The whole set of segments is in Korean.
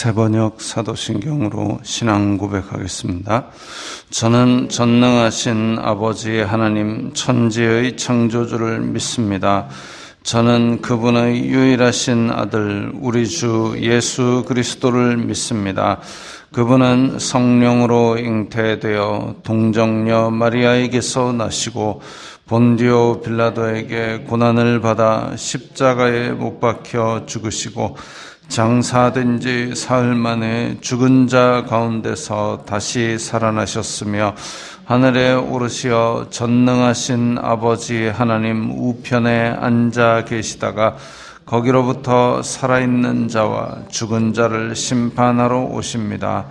새번역 사도신경으로 신앙 고백하겠습니다. 저는 전능하신 아버지 하나님 천지의 창조주를 믿습니다. 저는 그분의 유일하신 아들 우리 주 예수 그리스도를 믿습니다. 그분은 성령으로 잉태되어 동정녀 마리아에게서 나시고 본디오 빌라도에게 고난을 받아 십자가에 못 박혀 죽으시고 장사된 지 사흘 만에 죽은 자 가운데서 다시 살아나셨으며 하늘에 오르시어 전능하신 아버지 하나님 우편에 앉아 계시다가 거기로부터 살아있는 자와 죽은 자를 심판하러 오십니다.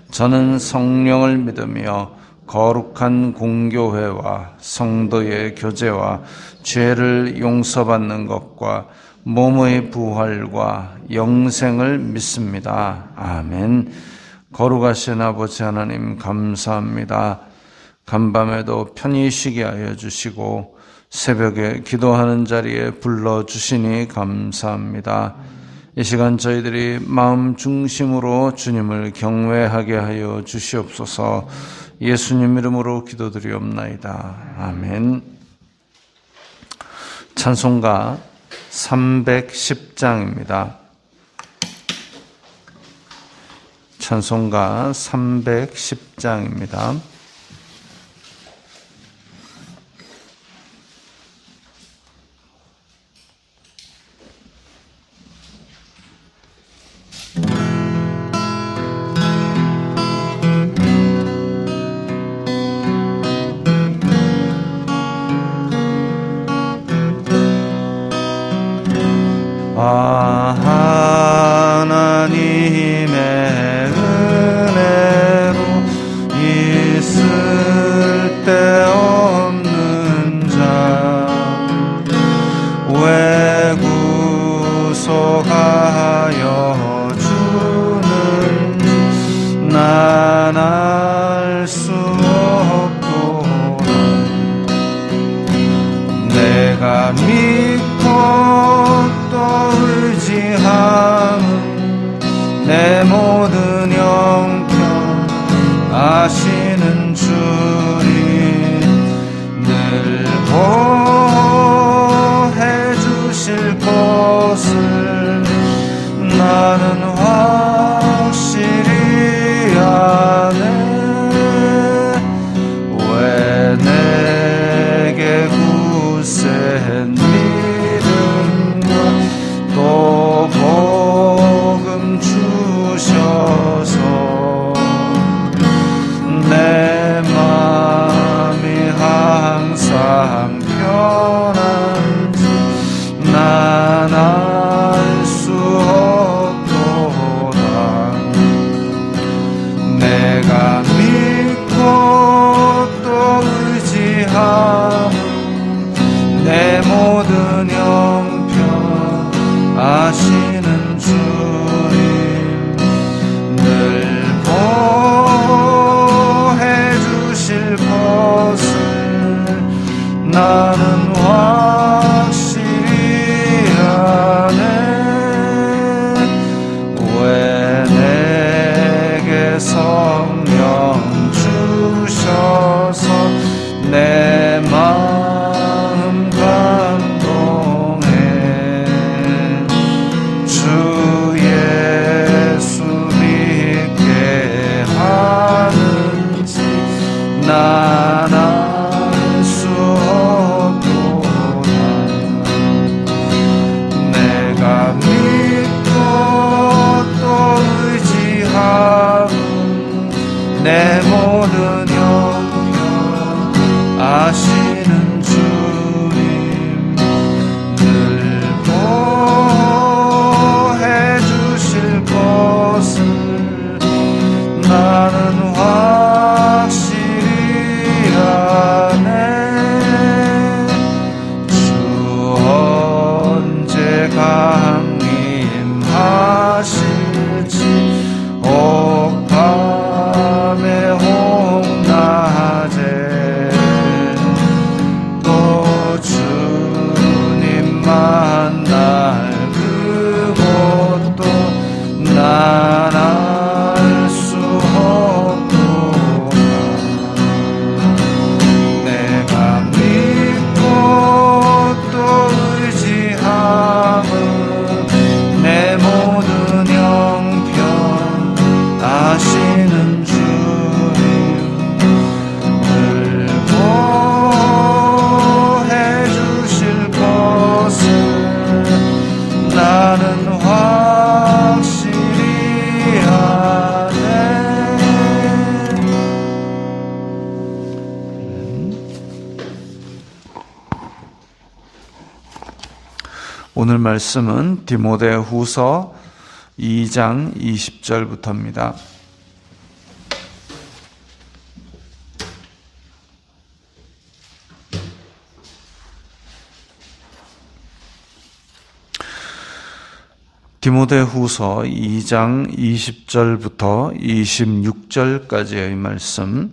저는 성령을 믿으며 거룩한 공교회와 성도의 교제와 죄를 용서받는 것과 몸의 부활과 영생을 믿습니다. 아멘. 거룩하신 아버지 하나님 감사합니다. 간밤에도 편히 쉬게 하여 주시고 새벽에 기도하는 자리에 불러주시니 감사합니다. 이 시간 저희들이 마음 중심으로 주님을 경외하게 하여 주시옵소서. 예수님 이름으로 기도드리옵나이다. 아멘. 찬송가 310장입니다. 찬송가 310장입니다. 하나님의 은혜로 있을 데 없는 자 왜 구속하여 주는 난 알 수 없도다. 내가 믿고 또 의지함은 내 모든 형편 아시는 주님 늘 보호해 주실 것을 나는 확실히 아네. 왜 내게 굳센 또 복음 주셔서 내 마음이 항상 편한지 난 알 수 없도다. 내가 믿고 또 의지함은 내 모든 형편 아시는 주님 늘 보호해 주실 것을 나는 확실히 아네. 왜 내게 성령 주셔서 내 마음 감동해. 주 예수 믿게 하는지 난 알 수 없도다. 오늘 말씀은 디모데후서 2장 20절부터입니다. 디모데후서 2장 20절부터 26절까지의 말씀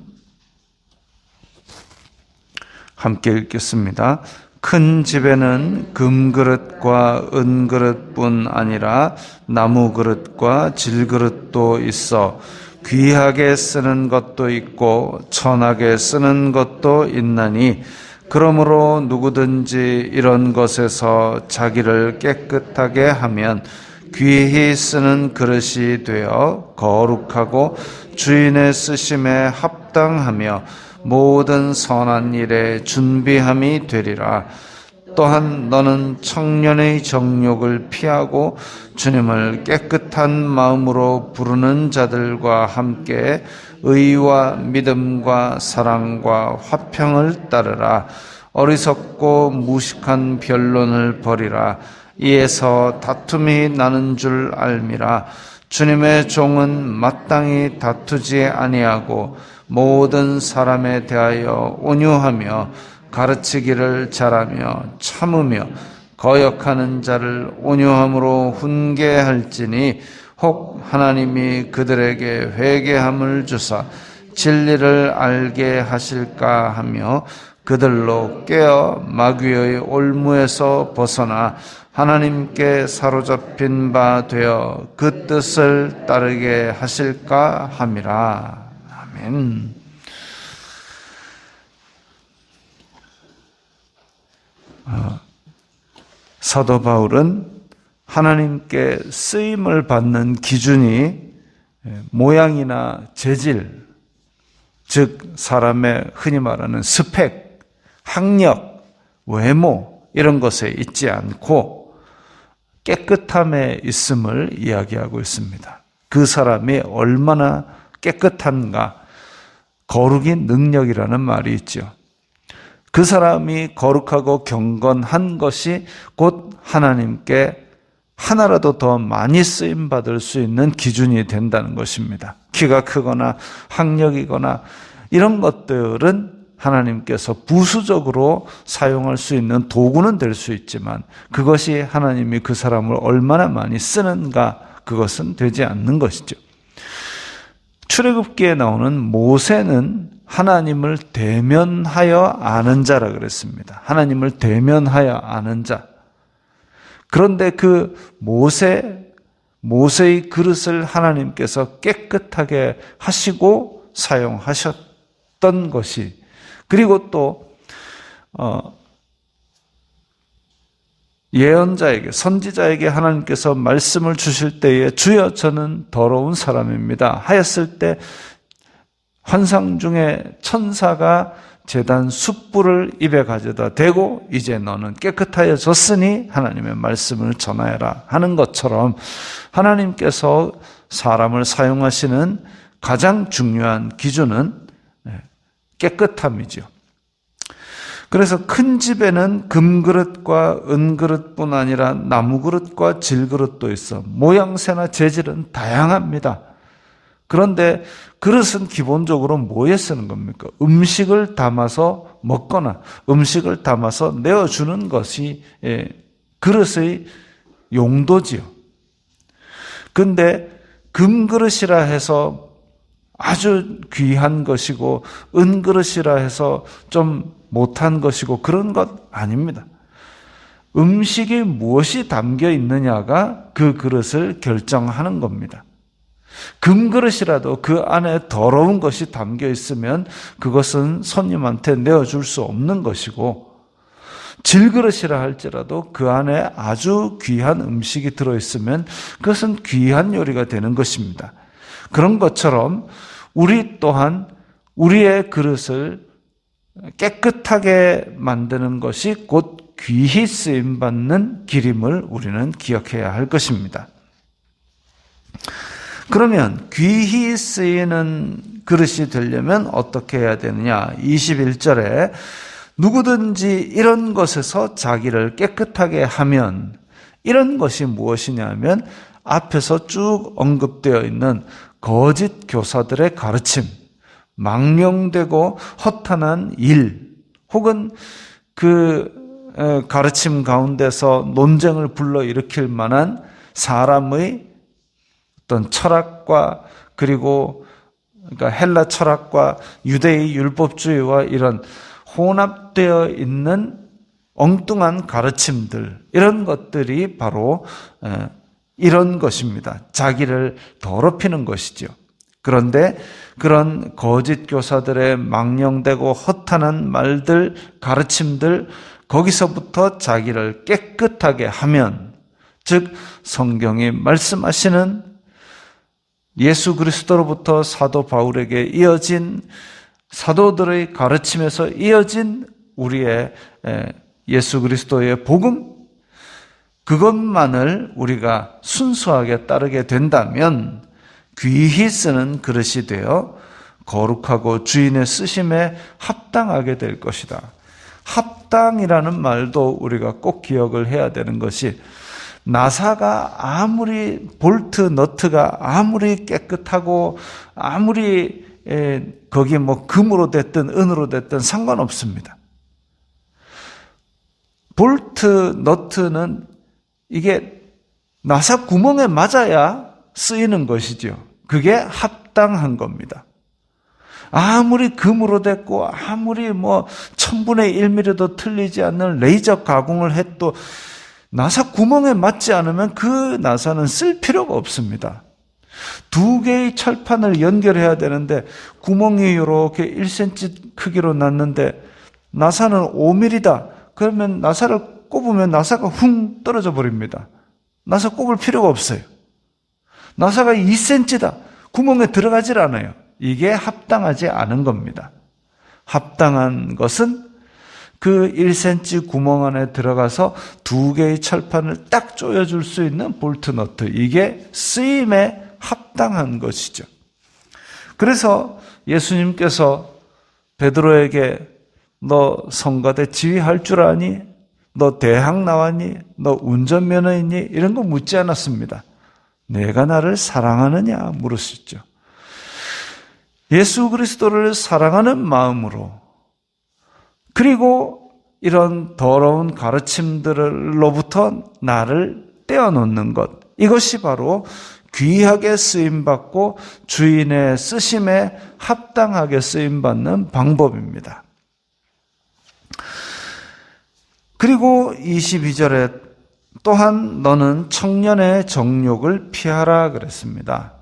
함께 읽겠습니다. 큰 집에는 금그릇과 은그릇뿐 아니라 나무그릇과 질그릇도 있어 귀하게 쓰는 것도 있고 천하게 쓰는 것도 있나니 그러므로 누구든지 이런 것에서 자기를 깨끗하게 하면 귀히 쓰는 그릇이 되어 거룩하고 주인의 쓰심에 합당하며 모든 선한 일에 준비함이 되리라. 또한 너는 청년의 정욕을 피하고 주님을 깨끗한 마음으로 부르는 자들과 함께 의와 믿음과 사랑과 화평을 따르라. 어리석고 무식한 변론을 버리라. 이에서 다툼이 나는 줄 알미라. 주님의 종은 마땅히 다투지 아니하고 모든 사람에 대하여 온유하며 가르치기를 잘하며 참으며 거역하는 자를 온유함으로 훈계할지니 혹 하나님이 그들에게 회개함을 주사 진리를 알게 하실까 하며 그들로 깨어 마귀의 올무에서 벗어나 하나님께 사로잡힌 바 되어 그 뜻을 따르게 하실까 함이라. 아멘. 사도 바울은 하나님께 쓰임을 받는 기준이 모양이나 재질, 즉 사람의 흔히 말하는 스펙, 학력, 외모 이런 것에 있지 않고 깨끗함에 있음을 이야기하고 있습니다. 그 사람이 얼마나 깨끗한가, 거룩이 능력이라는 말이 있죠. 그 사람이 거룩하고 경건한 것이 곧 하나님께 하나라도 더 많이 쓰임받을 수 있는 기준이 된다는 것입니다. 키가 크거나 학력이거나 이런 것들은 하나님께서 부수적으로 사용할 수 있는 도구는 될 수 있지만 그것이 하나님이 그 사람을 얼마나 많이 쓰는가, 그것은 되지 않는 것이죠. 출애굽기에 나오는 모세는 하나님을 대면하여 아는 자라 그랬습니다. 하나님을 대면하여 아는 자. 그런데 그 모세의 그릇을 하나님께서 깨끗하게 하시고 사용하셨던 것이, 그리고 또 예언자에게, 선지자에게 하나님께서 말씀을 주실 때에 주여 저는 더러운 사람입니다 하였을 때 환상 중에 천사가 제단 숯불을 입에 가져다 대고 이제 너는 깨끗하여졌으니 하나님의 말씀을 전하여라 하는 것처럼 하나님께서 사람을 사용하시는 가장 중요한 기준은 깨끗함이죠. 그래서 큰 집에는 금그릇과 은그릇뿐 아니라 나무그릇과 질그릇도 있어 모양새나 재질은 다양합니다. 그런데 그릇은 기본적으로 뭐에 쓰는 겁니까? 음식을 담아서 먹거나 음식을 담아서 내어주는 것이 그릇의 용도지요. 그런데 금그릇이라 해서 아주 귀한 것이고 은그릇이라 해서 좀 못한 것이고 그런 것 아닙니다. 음식이 무엇이 담겨 있느냐가 그 그릇을 결정하는 겁니다. 금그릇이라도 그 안에 더러운 것이 담겨 있으면 그것은 손님한테 내어줄 수 없는 것이고, 질그릇이라 할지라도 그 안에 아주 귀한 음식이 들어있으면 그것은 귀한 요리가 되는 것입니다. 그런 것처럼 우리 또한 우리의 그릇을 깨끗하게 만드는 것이 곧 귀히 쓰임받는 길임을 우리는 기억해야 할 것입니다. 그러면 귀히 쓰이는 그릇이 되려면 어떻게 해야 되느냐? 21절에 누구든지 이런 것에서 자기를 깨끗하게 하면 이런 것이 무엇이냐면 앞에서 쭉 언급되어 있는 거짓 교사들의 가르침, 망령되고 허탄한 일, 혹은 그 가르침 가운데서 논쟁을 불러일으킬 만한 사람의 어떤 철학과, 그리고 그러니까 헬라 철학과 유대의 율법주의와 이런 혼합되어 있는 엉뚱한 가르침들, 이런 것들이 바로 이런 것입니다. 자기를 더럽히는 것이죠. 그런데 그런 거짓 교사들의 망령되고 허탄한 말들, 가르침들, 거기서부터 자기를 깨끗하게 하면, 즉 성경이 말씀하시는 예수 그리스도로부터 사도 바울에게 이어진 사도들의 가르침에서 이어진 우리의 예수 그리스도의 복음, 그것만을 우리가 순수하게 따르게 된다면 귀히 쓰는 그릇이 되어 거룩하고 주인의 쓰심에 합당하게 될 것이다. 합당이라는 말도 우리가 꼭 기억을 해야 되는 것이, 나사가 아무리 볼트, 너트가 아무리 깨끗하고 아무리 거기 뭐 금으로 됐든 은으로 됐든 상관없습니다. 볼트, 너트는 이게 나사 구멍에 맞아야 쓰이는 것이죠. 그게 합당한 겁니다. 아무리 금으로 됐고 아무리 뭐 1000분의 1mm도 틀리지 않는 레이저 가공을 해도 나사 구멍에 맞지 않으면 그 나사는 쓸 필요가 없습니다. 두 개의 철판을 연결해야 되는데 구멍이 이렇게 1cm 크기로 났는데 나사는 5mm다. 그러면 나사를 꼽으면 나사가 훅 떨어져 버립니다. 나사 꼽을 필요가 없어요. 나사가 2cm다. 구멍에 들어가질 않아요. 이게 합당하지 않은 겁니다. 합당한 것은 그 1cm 구멍 안에 들어가서 두 개의 철판을 딱 조여줄 수 있는 볼트 너트, 이게 쓰임에 합당한 것이죠. 그래서 예수님께서 베드로에게 너 성가대 지휘할 줄 아니? 너 대학 나왔니? 너 운전면허 있니? 이런 거 묻지 않았습니다. 내가 나를 사랑하느냐 물으셨죠. 예수 그리스도를 사랑하는 마음으로, 그리고 이런 더러운 가르침들로부터 나를 떼어놓는 것, 이것이 바로 귀하게 쓰임받고 주인의 쓰심에 합당하게 쓰임받는 방법입니다. 그리고 22절에 또한 너는 청년의 정욕을 피하라 그랬습니다.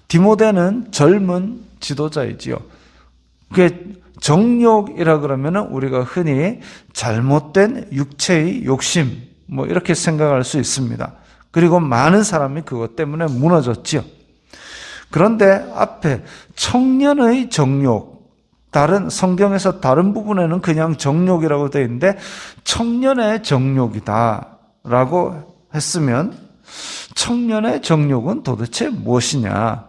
디모데는 젊은 지도자이지요. 그게 정욕이라 그러면 우리가 흔히 잘못된 육체의 욕심, 뭐 이렇게 생각할 수 있습니다. 그리고 많은 사람이 그것 때문에 무너졌지요. 그런데 앞에 청년의 정욕, 다른 성경에서 다른 부분에는 그냥 정욕이라고 되어 있는데 청년의 정욕이다라고 했으면 청년의 정욕은 도대체 무엇이냐?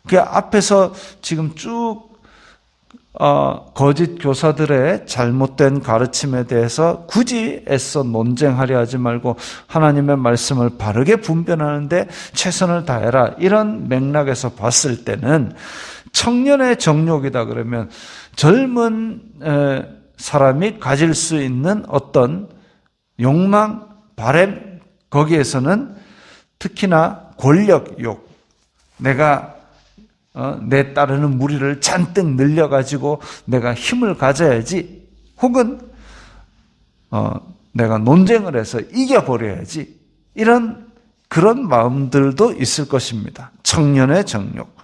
그 앞에서 지금 쭉 거짓 교사들의 잘못된 가르침에 대해서 굳이 애써 논쟁하려 하지 말고 하나님의 말씀을 바르게 분별하는데 최선을 다해라, 이런 맥락에서 봤을 때는 청년의 정욕이다 그러면 젊은 사람이 가질 수 있는 어떤 욕망, 바램, 거기에서는 특히나 권력욕, 내가 내 따르는 무리를 잔뜩 늘려가지고 내가 힘을 가져야지, 혹은 내가 논쟁을 해서 이겨버려야지, 그런 마음들도 있을 것입니다. 청년의 정욕.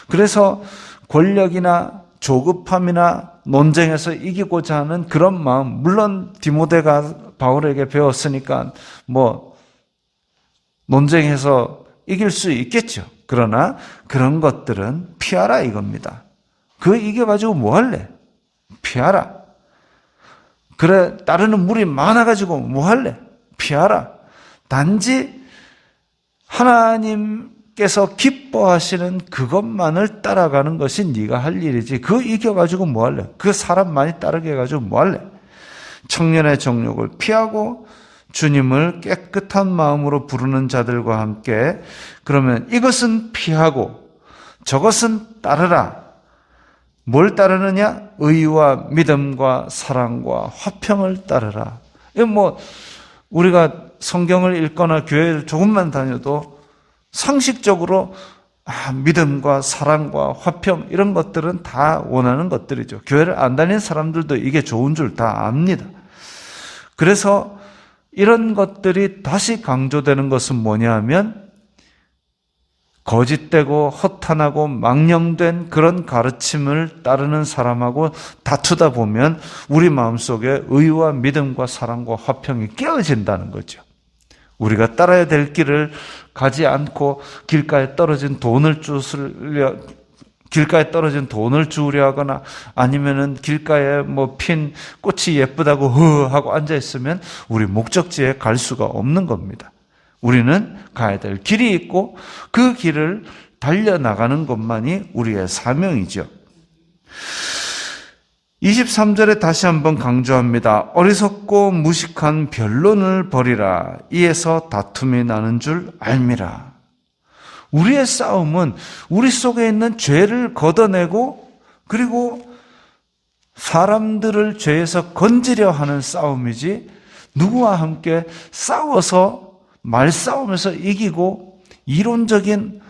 그래서 권력이나 조급함이나 논쟁에서 이기고자 하는 그런 마음, 물론 디모데가 바울에게 배웠으니까 뭐 논쟁해서 이길 수 있겠죠. 그러나 그런 것들은 피하라 이겁니다. 그거 이겨가지고 뭐 할래? 피하라. 그래, 따르는 무리 많아가지고 뭐 할래? 피하라. 단지 하나님께서 기뻐하시는 그것만을 따라가는 것이 네가 할 일이지, 그거 이겨가지고 뭐 할래? 그 사람 많이 따르게 해가지고 뭐 할래? 청년의 정욕을 피하고 주님을 깨끗한 마음으로 부르는 자들과 함께 그러면 이것은 피하고 저것은 따르라. 뭘 따르느냐? 의와 믿음과 사랑과 화평을 따르라. 이거 우리가 성경을 읽거나 교회를 조금만 다녀도 상식적으로 믿음과 사랑과 화평 이런 것들은 다 원하는 것들이죠. 교회를 안 다니는 사람들도 이게 좋은 줄 다 압니다. 그래서 이런 것들이 다시 강조되는 것은 뭐냐 하면 거짓되고 허탄하고 망령된 그런 가르침을 따르는 사람하고 다투다 보면 우리 마음속에 의와 믿음과 사랑과 화평이 깨어진다는 거죠. 우리가 따라야 될 길을 가지 않고 길가에 떨어진 돈을 주우려 하거나 아니면은 길가에 핀 꽃이 예쁘다고 하고 앉아 있으면 우리 목적지에 갈 수가 없는 겁니다. 우리는 가야 될 길이 있고 그 길을 달려나가는 것만이 우리의 사명이죠. 23절에 다시 한번 강조합니다. 어리석고 무식한 변론을 버리라. 이에서 다툼이 나는 줄 알미라. 우리의 싸움은 우리 속에 있는 죄를 걷어내고 그리고 사람들을 죄에서 건지려 하는 싸움이지 누구와 함께 싸워서 말싸움에서 이기고 이론적인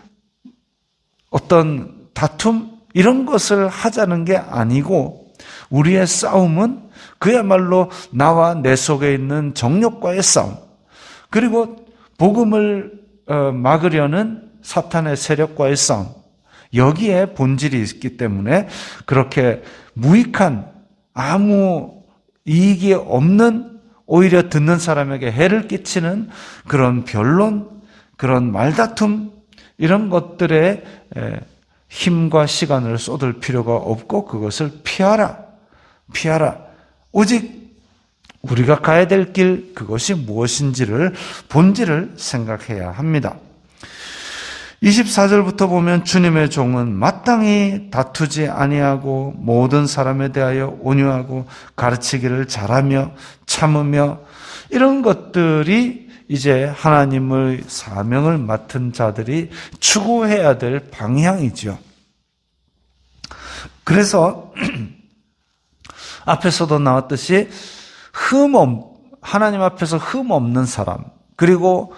어떤 다툼 이런 것을 하자는 게 아니고 우리의 싸움은 그야말로 나와 내 속에 있는 정욕과의 싸움 그리고 복음을 막으려는 사탄의 세력과의 싸움 여기에 본질이 있기 때문에 그렇게 무익한 아무 이익이 없는 오히려 듣는 사람에게 해를 끼치는 그런 변론, 그런 말다툼 이런 것들에 힘과 시간을 쏟을 필요가 없고 그것을 피하라. 오직 우리가 가야 될 길 그것이 무엇인지를 본질을 생각해야 합니다. 24절부터 보면 주님의 종은 마땅히 다투지 아니하고 모든 사람에 대하여 온유하고 가르치기를 잘하며 참으며 이런 것들이 이제 하나님의 사명을 맡은 자들이 추구해야 될 방향이죠. 그래서 앞에서도 나왔듯이 하나님 앞에서 흠 없는 사람 그리고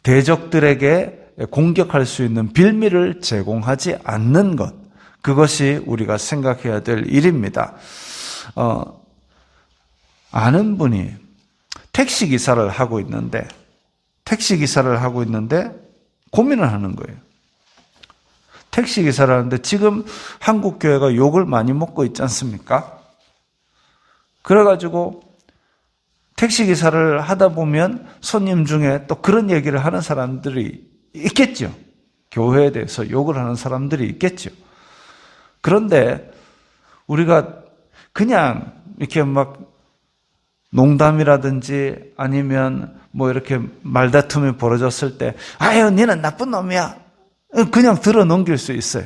대적들에게 공격할 수 있는 빌미를 제공하지 않는 것 그것이 우리가 생각해야 될 일입니다. 아는 분이 택시기사를 하고 있는데 고민을 하는 거예요. 택시기사를 하는데 지금 한국 교회가 욕을 많이 먹고 있지 않습니까? 그래가지고 택시기사를 하다 보면 손님 중에 또 그런 얘기를 하는 사람들이 있겠죠. 교회에 대해서 욕을 하는 사람들이 있겠죠. 그런데 우리가 그냥 이렇게 막 농담이라든지 아니면 이렇게 말다툼이 벌어졌을 때 아유 니는 나쁜 놈이야 그냥 들어 넘길 수 있어요.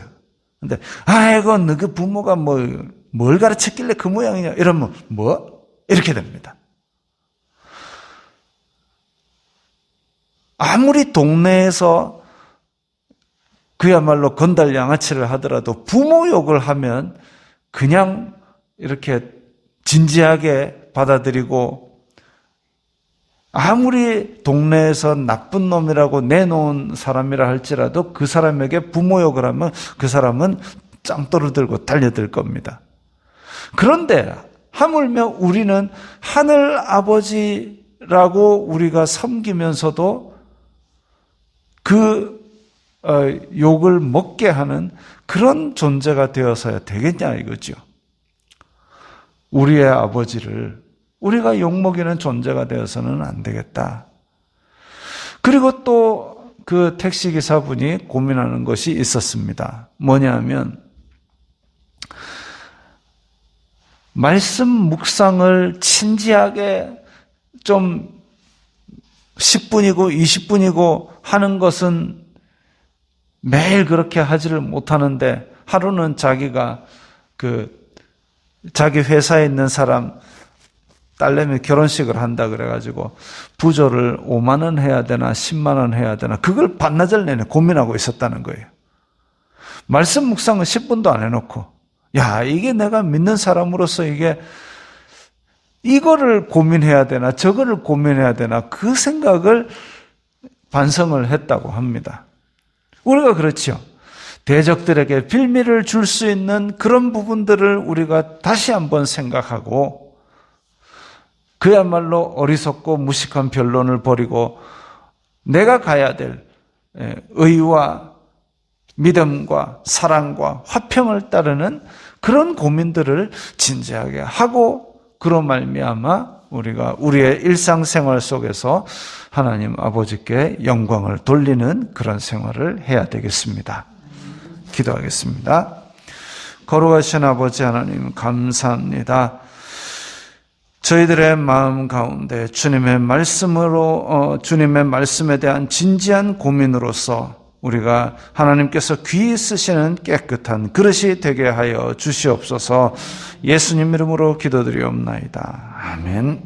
근데 아이고 너 그 부모가 뭘 가르쳤길래 그 모양이냐 이러면 이렇게 됩니다. 아무리 동네에서 그야말로 건달 양아치를 하더라도 부모 욕을 하면 그냥 이렇게 진지하게 받아들이고 아무리 동네에서 나쁜 놈이라고 내놓은 사람이라 할지라도 그 사람에게 부모 욕을 하면 그 사람은 짱돌을 들고 달려들 겁니다. 그런데 하물며 우리는 하늘 아버지라고 우리가 섬기면서도 그 욕을 먹게 하는 그런 존재가 되어서야 되겠냐 이거죠. 우리의 아버지를 우리가 욕먹이는 존재가 되어서는 안 되겠다. 그리고 또 그 택시기사분이 고민하는 것이 있었습니다. 뭐냐면 말씀 묵상을 진지하게 좀 10분이고 20분이고 하는 것은 매일 그렇게 하지를 못하는데 하루는 자기가 자기 회사에 있는 사람 딸내미 결혼식을 한다 그래가지고 부조를 5만 원 해야 되나 10만 원 해야 되나 그걸 반나절 내내 고민하고 있었다는 거예요. 말씀 묵상은 10분도 안 해놓고 야 이게 내가 믿는 사람으로서 이거를 고민해야 되나 저거를 고민해야 되나 그 생각을 반성을 했다고 합니다. 우리가 그렇죠. 대적들에게 빌미를 줄 수 있는 그런 부분들을 우리가 다시 한번 생각하고 그야말로 어리석고 무식한 변론을 벌이고 내가 가야 될 의와 믿음과 사랑과 화평을 따르는 그런 고민들을 진지하게 하고 그로 말미암아 우리가 우리의 일상생활 속에서 하나님 아버지께 영광을 돌리는 그런 생활을 해야 되겠습니다. 기도하겠습니다. 거룩하신 아버지 하나님 감사합니다. 저희들의 마음 가운데 주님의 말씀으로 주님의 말씀에 대한 진지한 고민으로서 우리가 하나님께서 귀히 쓰시는 깨끗한 그릇이 되게 하여 주시옵소서. 예수님 이름으로 기도드리옵나이다. 아멘.